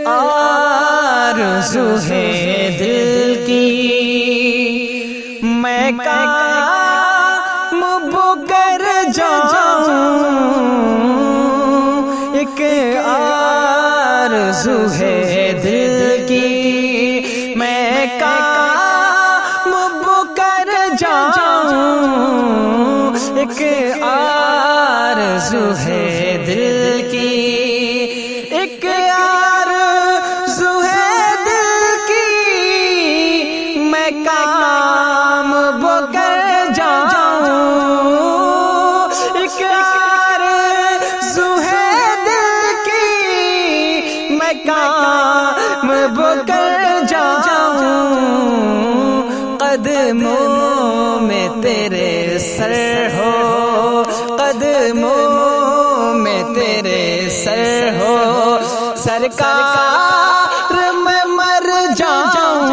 آرزو ہے دل کی میں کام کر جاؤں، ایک آرزو ہے دل کی میں کام کر جاؤں، ایک آرزو ہے دل کی، ایک آرزو ہے دل کی میں کام کر جاؤں، ایک آرزو ہے دل کی میں کام کر جاؤں، قدموں میں تیرے سر ہو، قدموں میں تیرے سر ہو، سرکار میں مر جاؤں۔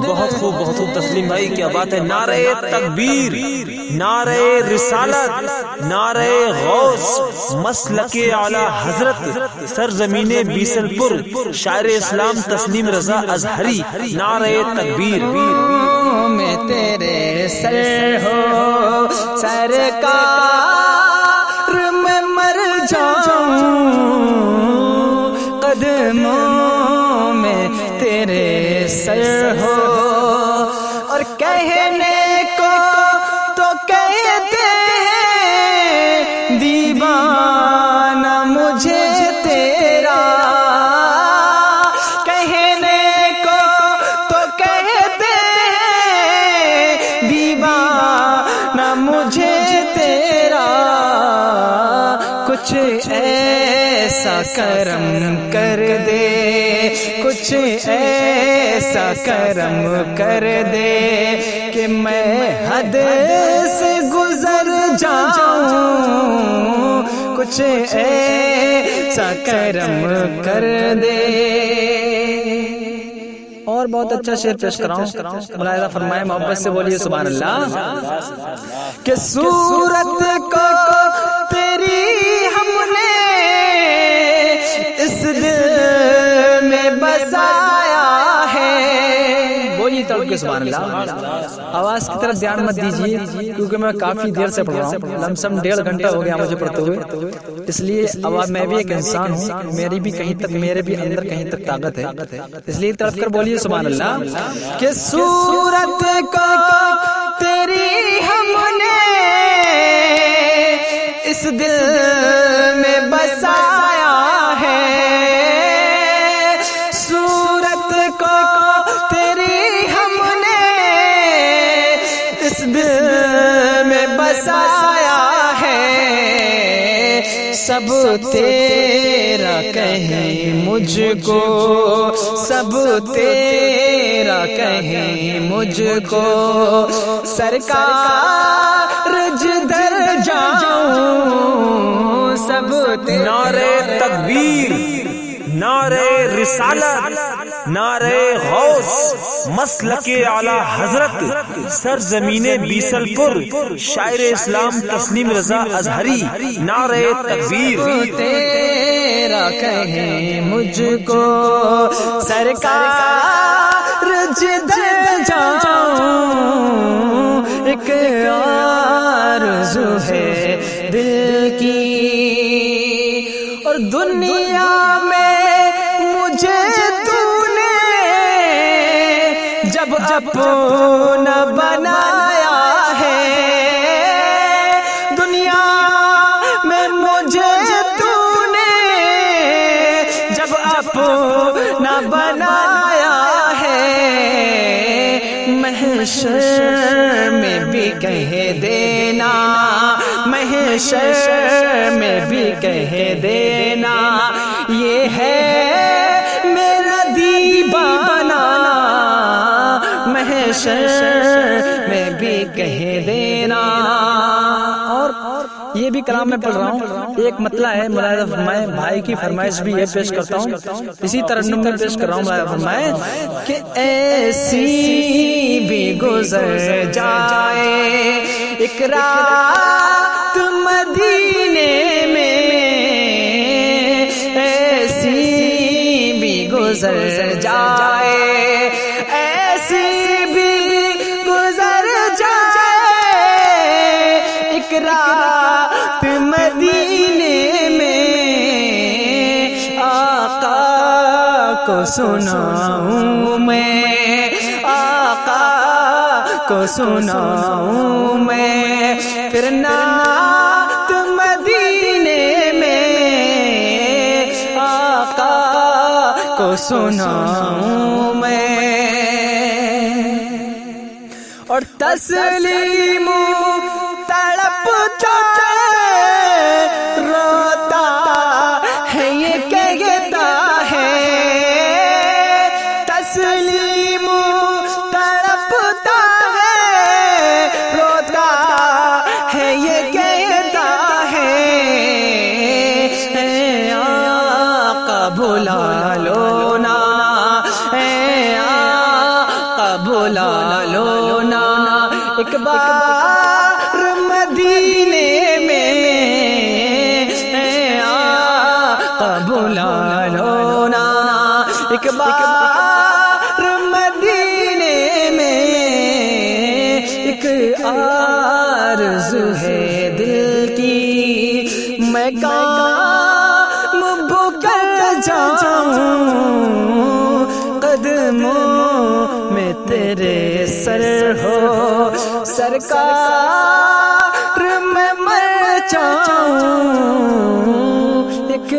بہت خوب تسلیم بھائی، کیا بات ہے۔ نعرہ تکبیر، نعرہ رسالت، نعرہ غوث، مسلک اعلی حضرت، سرزمین بیسل پور، شاعر اسلام تسلیم رضا ازہری، نعرہ تکبیر۔ میں تیرے سر ہو، سرکار میں مر جاؤں، قدموں میں تیرے سر ہو، اور کہنے کو تو کہتے ہیں دیوانہ مجھے تیرا، کہنے کو تو کہتے ہیں دیوانہ مجھے تیرا، کچھ ایسا کرم کر دے، کچھ ایسا کرم کر دے کہ میں حد سے گزر جاؤں، کچھ ایسا کرم کر دے۔ اور بہت اچھا شعر پیش کراؤں، ملاحظہ فرمائے، محبت سے بولیے سبحان اللہ۔ کہ صورت کو تیری ہم نے اس دل میں بسایا ہے، بولیے تڑپ کے سبحان اللہ۔ آواز کی طرف دھیان مت دیجیے کیونکہ میں کافی دیر سے پڑھ رہا ہوں، لم سم 1.5 گھنٹہ ہو گیا مجھے پڑھتے ہوئے، اس لیے اب میں بھی ایک انسان ہوں، میری بھی کہیں تک، میرے بھی اندر کہیں تک طاقت ہے، اس لیے تڑپ کر بولیے سبحان اللہ۔ کہ صورت کو تیری ہم نے اس دل میں بسایا ہے، صورت کو تیری ہم نے اس دل میں بسایا ہے، سب تیرا کہیں مجھ کو، سب تیرا کہیں مجھ کو، سرکار جدھر جاؤں سب تیرا۔ نعرہ تکبیر، نعرہ رسالت، نعرہ غوث، مسلک اعلی حضرت، سرزمین بیسل پور، شاعر اسلام تسلیم رضا ازہری، نعرہ تکبیر۔ تیرا کہیں مجھ کو، سرکار جدھر جاؤں، ایک آرزو ہے دل کی، اور دنیا میں مجھے تو نے جب اپنا بنایا ہے، دنیا میں مجھے تو نے جب اپنا بنایا ہے، محشر میں بھی کہہ دینا، محشر میں بھی کہہ دینا، یہ ہے میرا دیوانہ، محشر میں بھی کہہ دینا۔ اور یہ بھی کلام میں پڑھ رہا ہوں، ایک مطلع ہے، ملاحظہ فرمائے، بھائی کی فرمائش بھی یہ پیش کرتا ہوں، اسی ترنم میں پیش کر رہا ہوں، ملاحظہ فرمائے کہ ایسی بھی گزر جائے ایک رات مدینے میں، ایسی گزر جائے، ایسی بھی گزر جائے، ایک رات مدینے میں آقا کو سناؤں میں، آقا کو سناؤں میں، پھر نعت مدینے میں آقا کو سناؤں میں، اور تسلیم تڑپتا روتا ہے یہ کہتا ہے، تسلیم تڑپتا ہے روتا ہے یہ کہتا ہے، اے آقا بھلا لو نا، اے آقا بھلا لو نا، ایک بار مدینے میں اے آقا بھلا لو نا، ایک بار مدینے میں، ایک آرزو ہے دل کی میں کام بھول جاؤں، قدموں میں تیرے سر ہو سرکار میں مر جاؤں، ایک